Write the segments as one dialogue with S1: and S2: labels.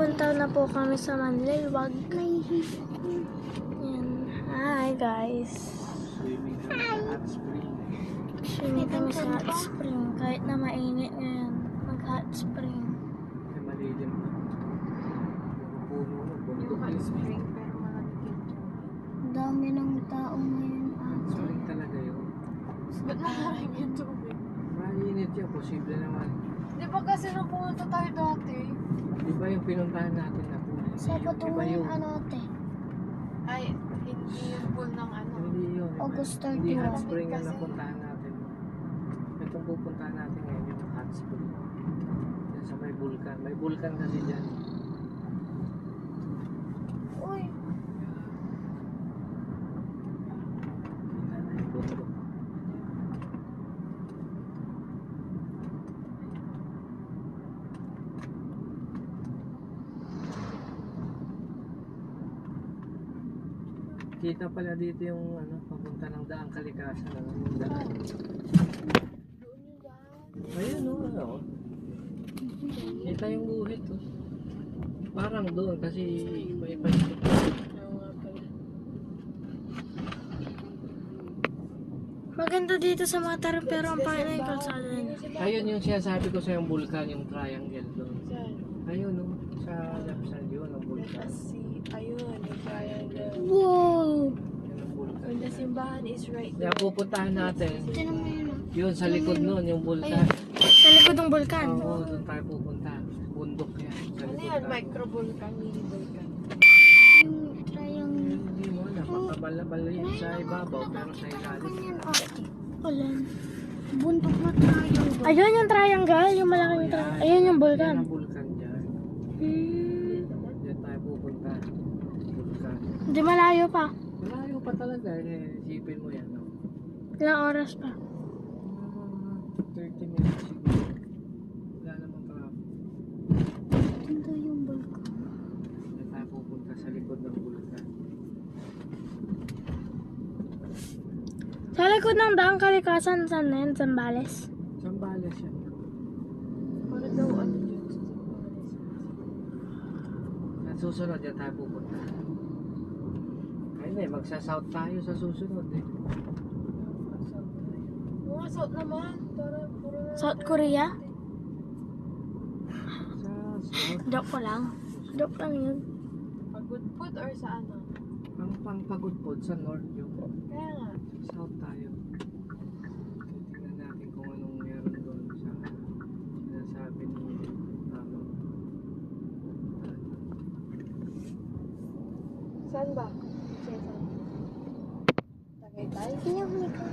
S1: Papunta na po kami sa Manlilwag. Yan. Hi guys. Swimming kami sa hot spring. Kahit na mainit ngayon. Mag-hot spring.
S2: Malilim. Puno na.
S3: Yung hot spring pero malamig yung tubig.
S1: Dami ng tao ngayon ate.
S2: Spring talaga yun.
S3: Ba't malamig yung tubig?
S2: Mainit yun. Posible naman.
S3: Di ba kasi nung pumunta tayo dati?
S2: Di ba yung pinuntahan natin na pool?
S1: Sa
S2: Iba
S1: patungo
S2: yun.
S1: yung ano ate.
S3: Ay, hindi yung pool ng ano.
S2: Hindi yun. Iba.
S1: August
S2: Hindi
S1: 31.
S2: hot spring ang
S3: Kasi-
S2: napuntahan natin. Itong pupuntahan natin ngayon yung hot spring. Yan sa may vulkan. May vulkan kasi dyan.
S3: Uy,
S2: Kita na yung bundok. Kita pala dito yung ano, papunta ng daang kalikasan. Ano, yung daan.
S3: doon yung daan.
S2: Ayun o, ano. Kita yung guhit o. Parang doon kasi may paikot.
S3: Oo nga pala.
S1: Maganda dito sa Matar pero ang pangit na yung kalsada niya.
S2: Ayun yung sinasabi ko sa yung vulkan, yung triangle doon.
S3: Saan?
S2: Ayun o, sa left side yun ang vulkan.
S3: Kasi, ayun, yung triangle.
S1: Wow!
S2: Yun ang vulkan.
S3: And the simbahan is right
S2: Kaya
S3: there.
S2: pupuntahan natin,
S1: Tinan mo yun.
S2: yun sa likod nun, yung vulkan.
S1: Sa likod ng bulkan.
S2: Oo, doon tayo pupunta. Bundok yan. Sa
S3: Ano
S2: likod
S3: yan?
S2: tayo.
S3: Micro-vulkan, mini-vulkan.
S1: Yung triangle.
S2: Hindi mo alam, makabal-bal yan sa ibabaw, pero sa ilalim.
S1: Yan ate. Alam. Bundok na triangle. Ayun yung triangle. Yung malaking triangle. Ayun yung
S2: Yan
S1: bulkan.
S2: ang vulkan dyan. Diyan tayo pupunta. Vulkan.
S1: Hindi malayo pa.
S2: Malayo pa talaga, isipin mo yan. No?
S1: Ilang oras pa.
S2: 30 minutes siguro. Wala namang traffic.
S1: Ito yung bulkan.
S2: Diyan tayo pupunta sa likod ng vulkan.
S1: Sa likod ng daang kalikasan, saan na yun? Zambales?
S2: Zambales yan.
S3: Para daw ano yun sa simbahan.
S2: At susunod, diyan tayo pupunta. Ayun eh, magsa-south tayo sa susunod eh.
S3: Mga south naman. Para puro na.
S1: South Korea?
S2: Sa south,
S1: Joke ko lang. Joke lang yun.
S3: Pagudpud or sa ano?
S2: ang pangpagudpod sa north yung
S3: Kaya nga.
S2: south tayo. Tingnan natin kung anong meron doon sa sinasabi ni ano.
S3: Saan ba? Saan? Tagaytay?
S2: Sinasabi ko.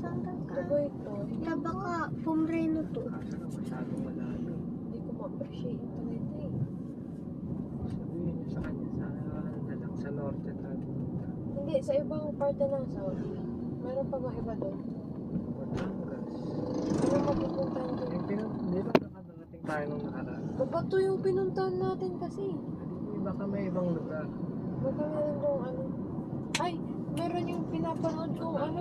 S1: Saan ka?
S3: Tagayto.
S1: Ya baka pumreno to.
S2: Kaso na masyadong malayo.
S3: Hindi ko ma-appreciate yung Tagaytay.
S2: Sabihin niyo sa kanya sa ano lang, sa norte tayo pumunta.
S3: Hindi, sa ibang parte ng South. Meron pa bang iba doon?
S2: Batangas.
S3: Ano mapupuntahan doon?
S2: Yung di ba nakadating tayo nung nakaraan?
S3: Babato yung pinuntahan natin kasi.
S2: Baka may ibang lugar.
S3: Baka meron doon ano. Ay, meron yung pinapanood kong ano.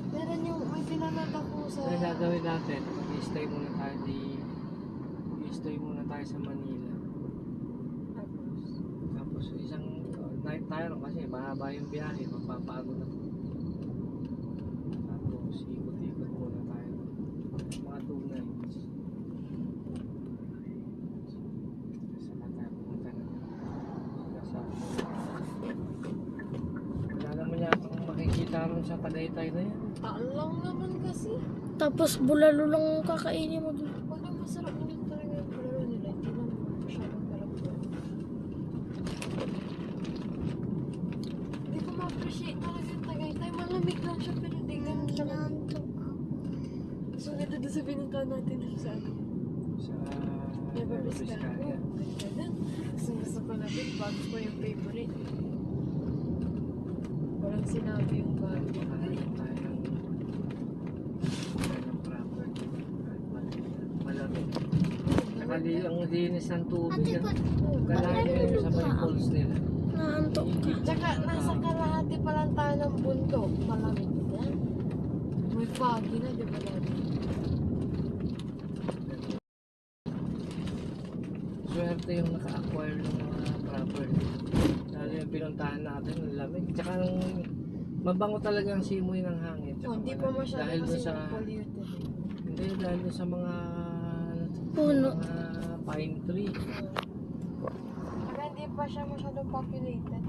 S3: Meron yung may pinanood ako sa...
S2: Ano gagawin natin? I-stay muna tayo i-stay muna tayo sa Manila. Tapos isang night tayo kasi mahaba yung biyahe, magpapagod ako. Tapos ikot-ikot muna tayo. Mga 2 nights. Saan tayo pumunta na? Wala naman yata kung makikita rin sa Tagaytay na yan.
S3: Lang naman kasi.
S1: Tapos bulalo lang kakainin mo dun.
S3: Pag ang masarap naman talaga yung kalaro nila, hindi naman masyadong kalapot. Hindi ko ma-appreciate talaga yung Tagaytay. Malamig lang siya pero hindi ganun siya lamig. So, ito doon sa pinuntahan natin sa ano?
S2: Sa
S3: Never
S2: Nueva
S3: Vizcaya.
S2: Vizcaya.
S3: Gusto ko na din, bago ko yung favorite. Walang sinabi yung bago.
S2: Hanap tayo ng property. Malamig. Saka ang linis ng tubig. Kalahin mo yung sa may falls nila.
S1: Naantok ka.
S3: Tsaka nasa kalahati pa lang tayo ng bundok. Malamig na. May foggy na, di ba dati?
S2: swerte yung naka-acquire ng mga property. Lalo yung pinuntahan natin, ang lamig. Tsaka mabango talaga ang simoy ng hangin. Tsaka
S3: Hindi pa masyado
S2: dahil doon
S3: kasi
S2: sa
S3: polluted.
S2: hindi dahil doon sa mga
S1: Puno.
S2: mga pine tree.
S3: Saka hindi pa siya masyadong populated.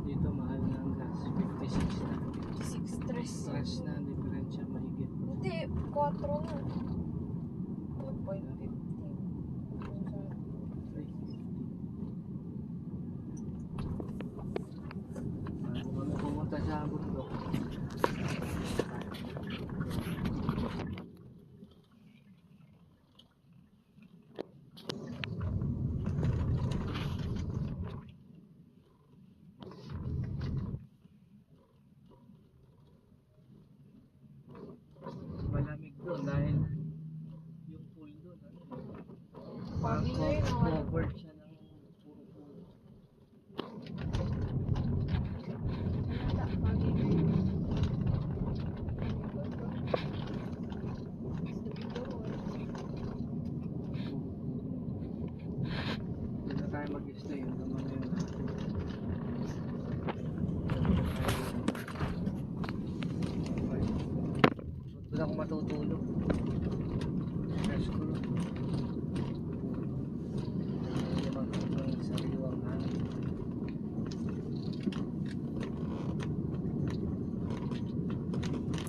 S2: Dito mahal na ang gas, 56 na.
S3: 6 stress.
S2: Stress na, diferensya mahigit.
S3: Hindi, 4 na. 1.50.
S2: Bago kami pumunta sa bundok. Malamig doon dahil yung pool doon, ano, parang
S3: Foggy na yun, wala.
S2: covered siya ng puro puno. Doon na tayo mag-stay, yun naman yun. Doon ako matutulog. Rest ko lang. Limang ng sariwang hangin.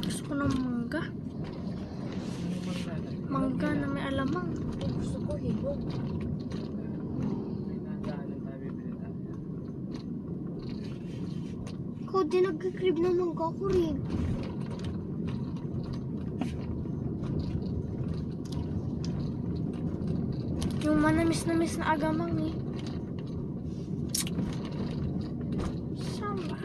S1: Gusto ko ng mangga.
S2: Ano man natin?
S1: Mangga na may alamang.
S3: Ay, gusto ko hibog.
S2: May nadaanan tayo, bibili tayo.
S1: Ikaw din nagkikrib ng mangga ko rin. Yung manamis-namis na agamang eh. Sama.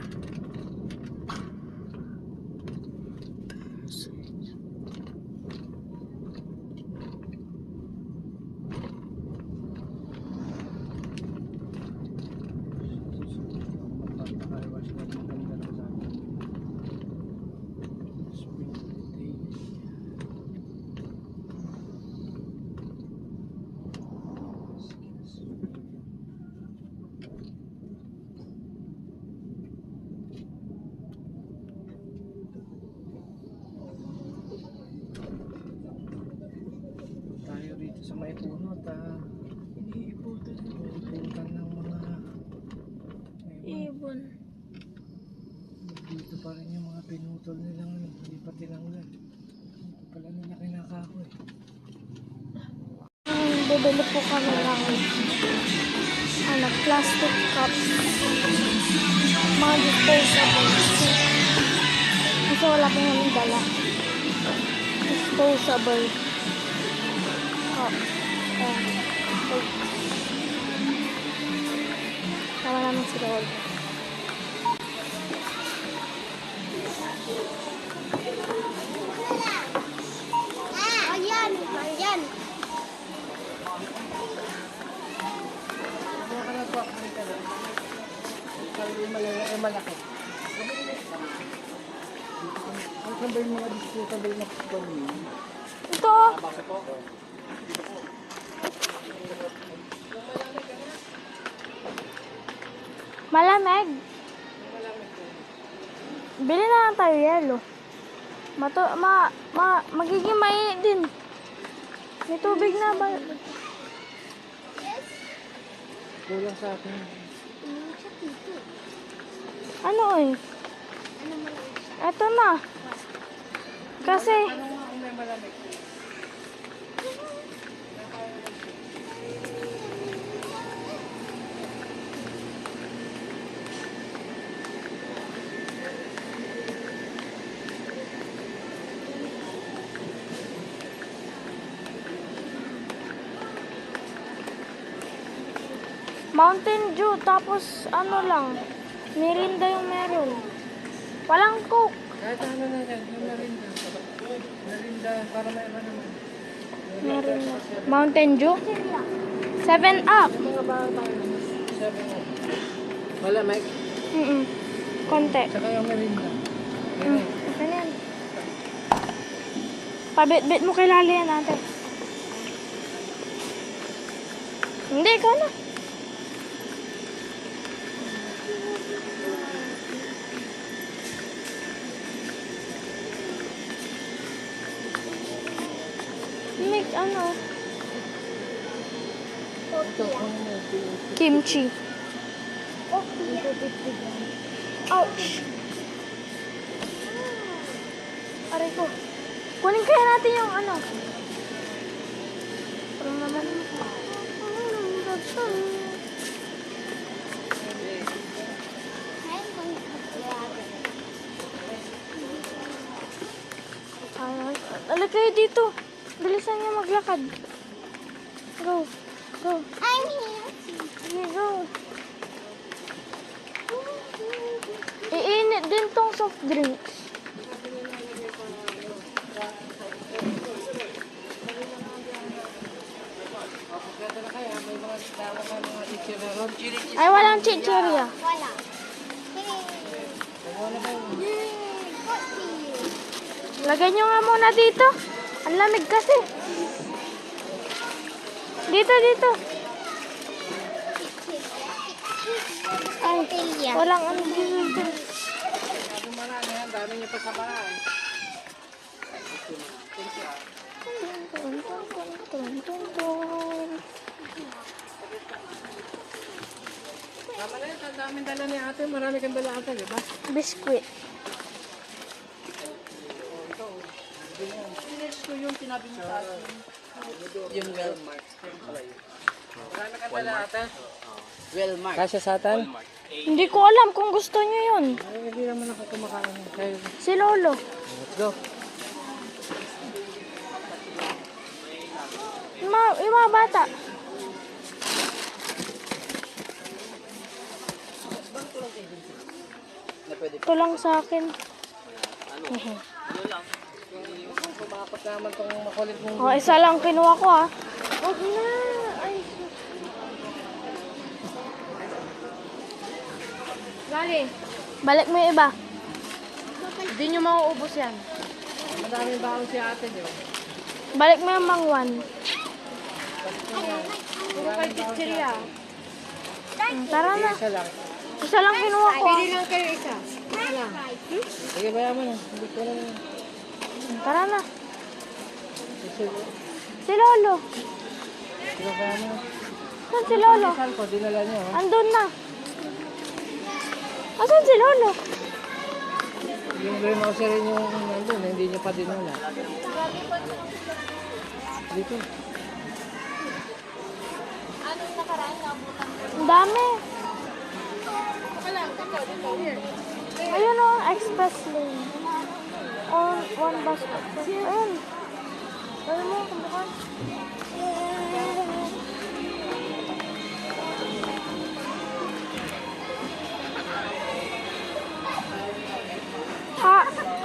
S2: Magpapakaiwas na ng ganda ng sa atin. Spring day. Tayo rito sa may puno at
S3: Iniiputan na.
S2: iputan ng mga
S1: Ibon.
S2: dito pa rin yung mga pinutol nilang hindi pa tinanggal. Dito pala nila kinakahoy.
S1: Bibili po kami ng plastic cups. Mga disposables. Kasi wala pong namin dala. Disposable cups. Tama namin sila all. Ayan! Ayan!
S2: Kaya ka na po, malaki. Ano ba yung mga disposable na pagkain?
S1: Ito! Malamig. Bili na lang tayo yelo. Magiging mainit din. May tubig na ba?
S2: Kulang sa akin.
S1: Ano eh? Ito na. Kasi
S2: Ano nga kung may malamig?
S1: Mountain Dew, tapos ano lang, Mirinda yung meron. Walang Coke.
S2: Kahit ano na yan, yung narinda. Narinda, para may iba naman.
S1: Meron na. Mountain Dew? 7 Up.
S2: Yung mga bata tayo, 7 up. Malamig.
S1: Konti.
S2: Tsaka yung merinda. Ayan.
S1: Okay na yan. Pabit-bit mo kay Lali yan ate. Hindi, ikaw na. Make ano? Kimchi. Ouch! Aray ko. Kunin kaya natin yung ano. Parang naman. Alay kayo dito. Bilisan niyo maglakad. Go. Go.
S4: I'm here.
S1: Sige, go. Iinit din tong soft drinks. Ay, walang chichirya.
S4: Wala. Yay!
S1: Lagay nyo nga muna dito. Ang lamig kasi. Dito, dito. Ay,
S4: Tortilla.
S1: walang ano dito.
S2: Dami niyo pa sa bahay. Tama na yun, ang daming dala ni ate. Marami kang dala ate, di ba?
S1: Biskuit.
S2: Yung Wellmark. Marami kang dala ate? Wellmark. Kasya sa atan?
S1: Hindi ko alam kung gusto nyo yun.
S2: Ay, hindi naman ako kumakain. Kaya,
S1: Si Lolo.
S2: let's go.
S1: Yung mga bata. Ito lang sa akin.
S2: Kumakot naman tong makulit mong...
S1: Oh, isa lang kinuha ko ah. Wag na. Ay, Gali, balik mo yung iba. Hindi nyo mauubos yan.
S2: Madaming baon si ate niyo.
S1: Balik mo yung mangwan.
S3: Puro kay chichirya.
S1: Tara na.
S2: Isa lang.
S1: Isa lang kinuha ko.
S3: Pili lang kayo isa.
S2: Sige, bayan mo na. Hindi ko lang.
S1: Tara na.
S2: Sige,
S1: Si Lolo.
S2: bayan mo na.
S1: Saan si Lolo?
S2: Saan ko? Dinala niyo, ha?
S1: Andun na. Asan si Lolo?
S2: Yung rin ako siya rin yung nandun, hindi niyo pa dinala. Dito.
S1: Ang dami. Ayun o, express lane. One bus. Ayun. Ayun mo, kumbukan.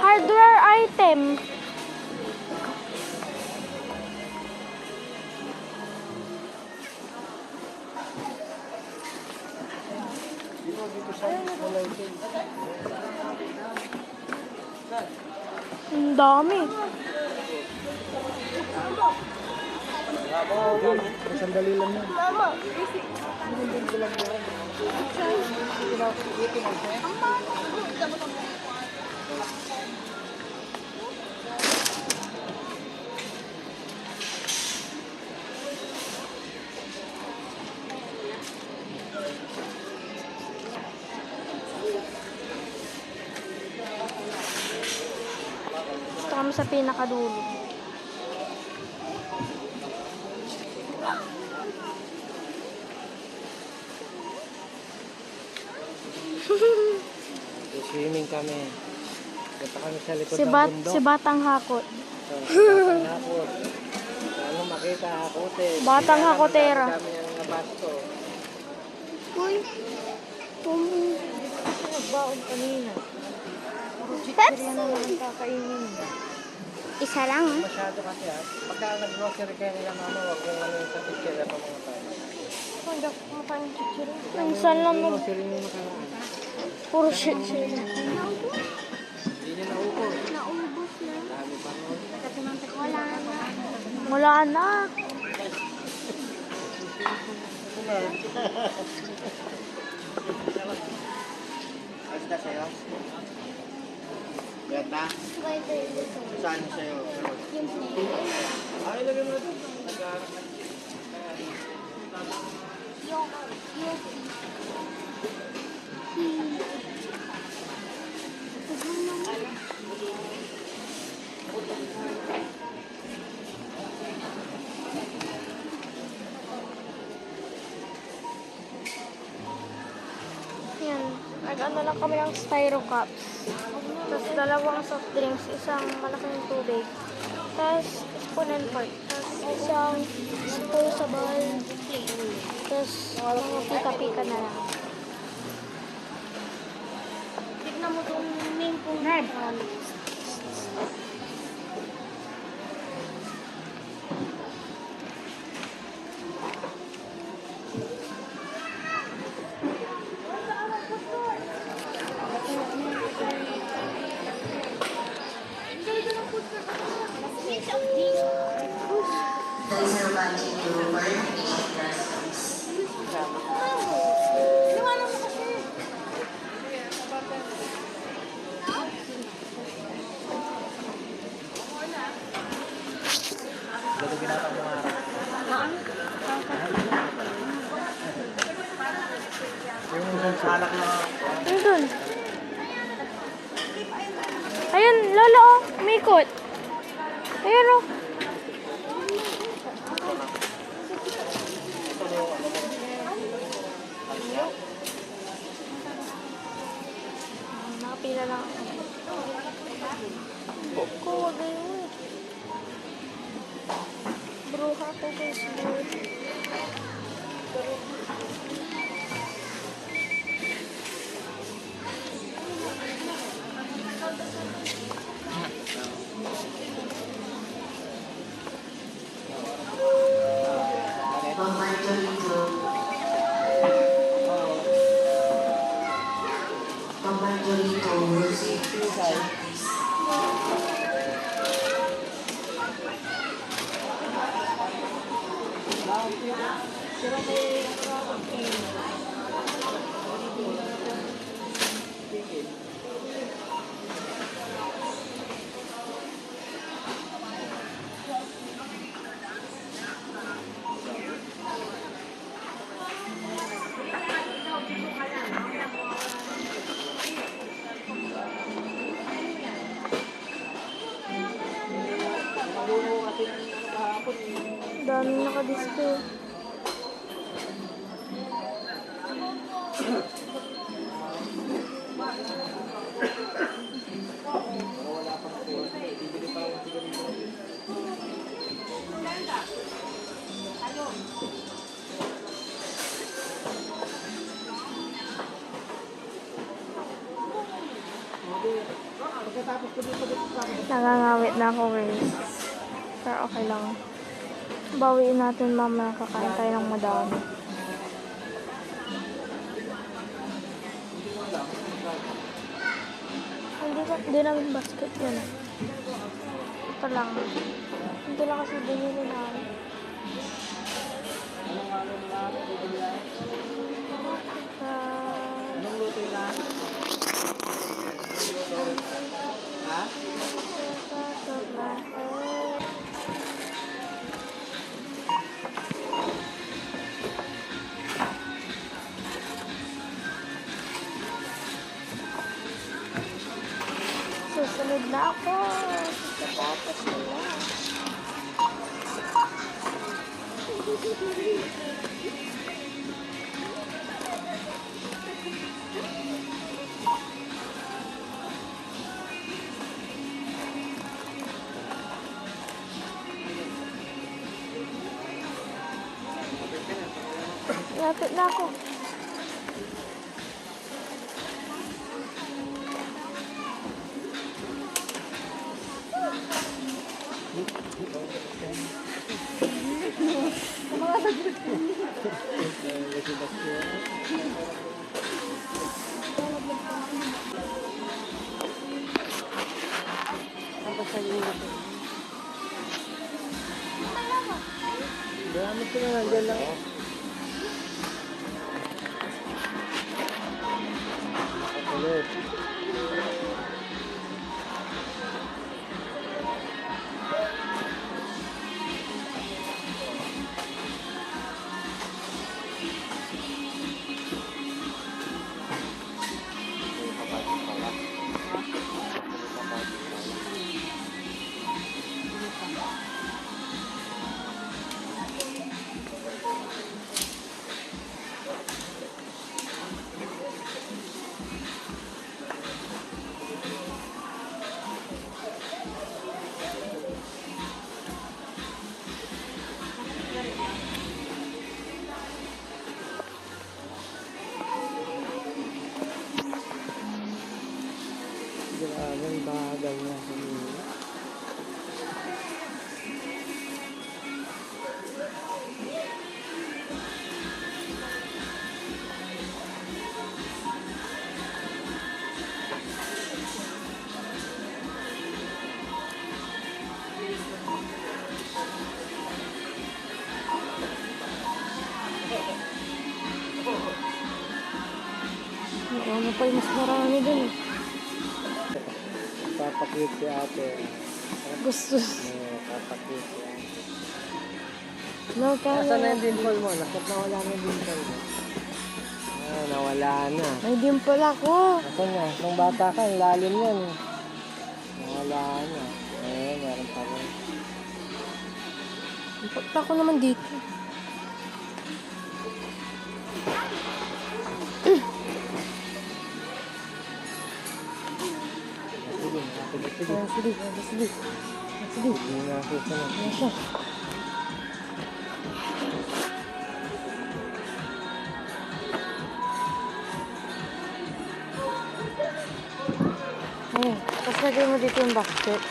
S1: Hardware item. Ang dami.
S2: Sandali lang yun.
S1: Ito kami sa pinakadulo.
S2: Swimming kami. Punta kami sa likod
S1: Si,
S2: ng bundok.
S1: si Batang Hakot.
S2: Batang hakot. Ano makita hakot eh.
S1: Batang hakotera.
S2: Kami ang nabasto.
S4: Uy.
S3: Nagbaon kanina.
S4: Pepsi.
S3: Kakainin.
S4: Isa lang.
S2: Masyado kasi ha. Pagka nag-grocery kayo nila mama, wag kong ano yung sa picture pa mga tayo.
S3: Hindi ako kumakain ng chichirya.
S1: Minsan lang mag...
S2: Grocery nyo nakaraan.
S1: Puro shit sila.
S2: Hindi nyo naubos.
S4: Naubos na.
S2: Dami pa nun.
S4: Wala na.
S1: Wala na.
S5: Ayos na sa'yo? Ganda? Saan sa'yo? Ay, lagay mo na ito.
S1: Yan. Nag-ano lang kami ng styro cups. Tapos dalawang soft drinks, isang malaking tubig. Tapos spoon and fork. Tapos isang disposable plate. Tapos mga pika-pika na lang. Tignan mo itong main kong
S5: Yung salak na.
S1: Ayun. Ayun, lolo, oh. Umikot. Ayun, oh. Nakapila lang ako. Ko, wag na yun. Bruha ko guys. Daming nakadisplay. Nangangawit na ako guys. Pero okay lang. Bawiin natin mamaya, kakain tayo ng madami. Hindi namin basket yun. Ito lang. Ito lang kasi binili namin.
S5: Anong luto na? Ha?
S1: Susunod na ako. Tapos nila. Lapit na ako.
S5: Gamit ko na nandiyan lang.
S2: Fruit. Grabe ang bagal niya sa mga.
S3: Ano pa yung mas marami dun eh.
S2: Papakit si ate.
S3: Gusto.
S2: Papakit si ate.
S3: No,
S2: Nasaan na yung dimple mo? Nawala na yung dimple mo. Ah, nawala na.
S3: May dimple ako.
S2: Nasaan na? Nung bata ka, ang lalim yan eh. Nawala na. Ayun, meron pa rin.
S3: Punta ko naman dito.
S2: Sige, sige.
S3: Sige. Sige.
S2: Hindi na ako sa
S3: Ano siya? Ayun. Tapos lagay mo dito yung basket.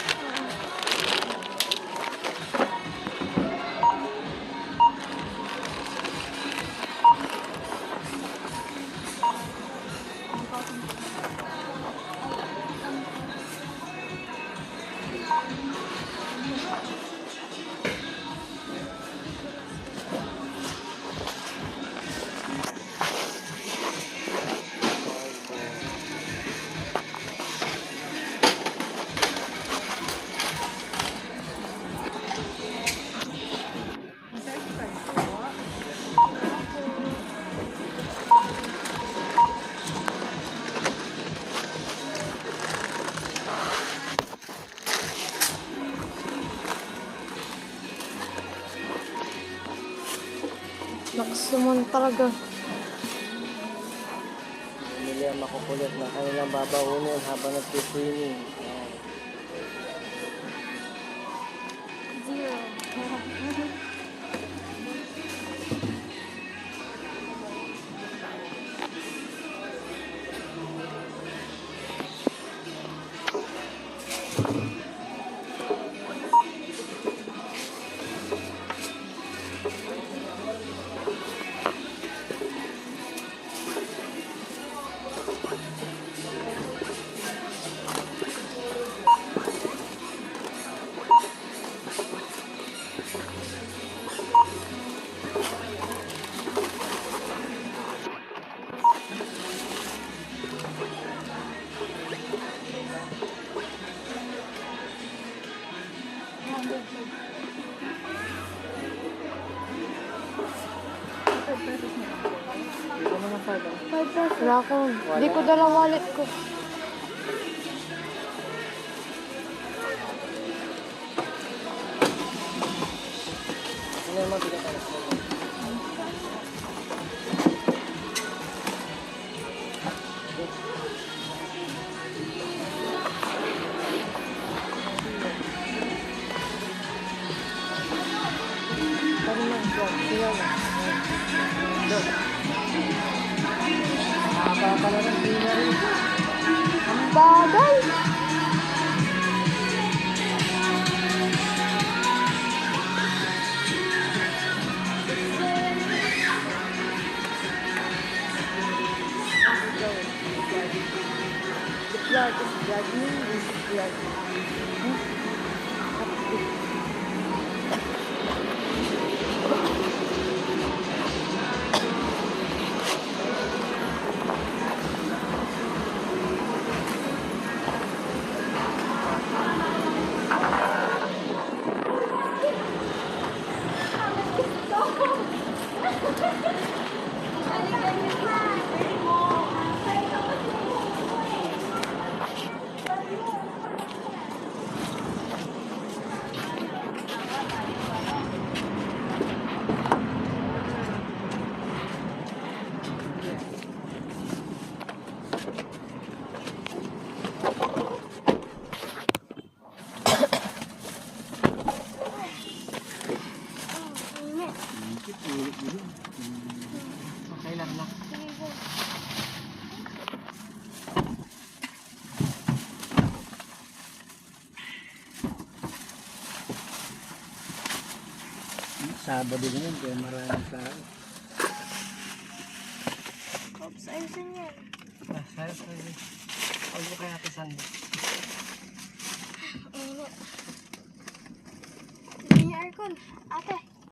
S3: Lakas naman talaga.
S2: Bumili ang makukulit na kanilang babaunin habang nag-swimming.
S1: Zero.
S2: Hindi ko naman pala.
S3: Wala akong. Hindi ko dala wallet ko.
S2: Ano yung mabigat alas mo?
S3: Pero sila na.
S2: Nakakapa pala ng dinner.
S3: Ang bagal!
S2: Okay lang na. Sabado din kaya maraming tao.
S1: Oops, ayusin yan.
S2: Sorry. Huwag mo kaya ito Sunday.
S1: Init. Hindi niya aircon. Ate.